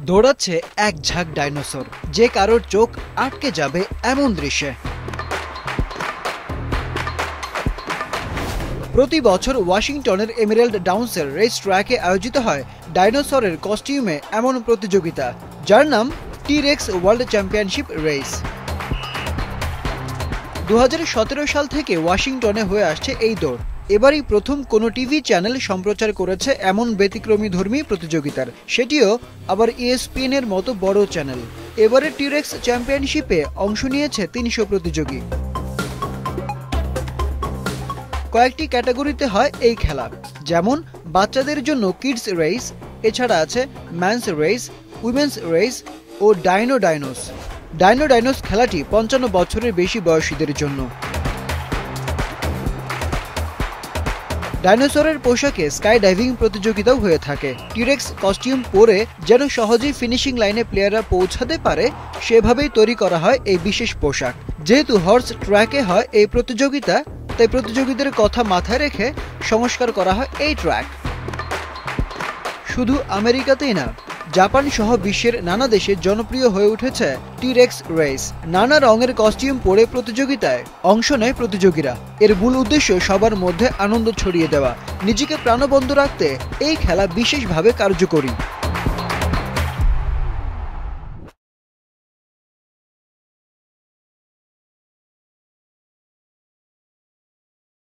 দৌড়াচ্ছে এক ঝাঁক ডাইনোসর, যে কারোর চোখ আটকে যাবে এমন দৃশ্যে। প্রতি বছর ওয়াশিংটনের এমেরাল্ড ডাউন্সের রেস ট্র্যাকে আয়োজিত হয় ডাইনোসরের কস্টিউমে এমন প্রতিযোগিতা, যার নাম টি-রেক্স ওয়ার্ল্ড চ্যাম্পিয়নশিপ রেস। 2017 সাল থেকে ওয়াশিংটনে হয়ে আসছে এই দৌড়। এবারই প্রথম কোনো টিভি চ্যানেল সম্প্রচার করেছে এমন ব্যতিক্রমীধর্মী প্রতিযোগিতার, সেটিও আবার ESPN এর মতো বড় চ্যানেল। এবারে টি-রেক্স চ্যাম্পিয়নশিপে অংশ নিয়েছে 300 প্রতিযোগী। কয়েকটি ক্যাটাগরিতে হয় এই খেলা, যেমন বাচ্চাদের জন্য কিডস রেস, এছাড়া আছে ম্যানস রেস, উইমেন্স রেস ও ডাইনোস খেলাটি 55 বছরের বেশি বয়সীদের জন্য। ডাইনোসরের পোশাকে স্কাই ডাইভিং প্রতিযোগিতাও হয়ে থাকে। টি-রেক্স কস্টিউম পরে যেন সহজেই ফিনিশিং লাইনে প্লেয়াররা পৌঁছাতে পারে, সেভাবেই তৈরি করা হয় এই বিশেষ পোশাক। যেহেতু হর্স ট্র্যাকে হয় এই প্রতিযোগিতা, তাই প্রতিযোগীদের কথা মাথায় রেখে সংস্কার করা হয় এই ট্র্যাক। শুধু আমেরিকাতেই না, জাপান সহ বিশ্বের নানা দেশে জনপ্রিয় হয়ে উঠেছে টি-রেক্স রেস। নানা রঙের কস্টিউম পরে প্রতিযোগিতায় অংশ নেয় প্রতিযোগীরা। এর মূল উদ্দেশ্য সবার মধ্যে আনন্দ ছড়িয়ে দেওয়া। নিজেকে প্রাণবন্ত রাখতে এই খেলা বিশেষভাবে কার্যকরী।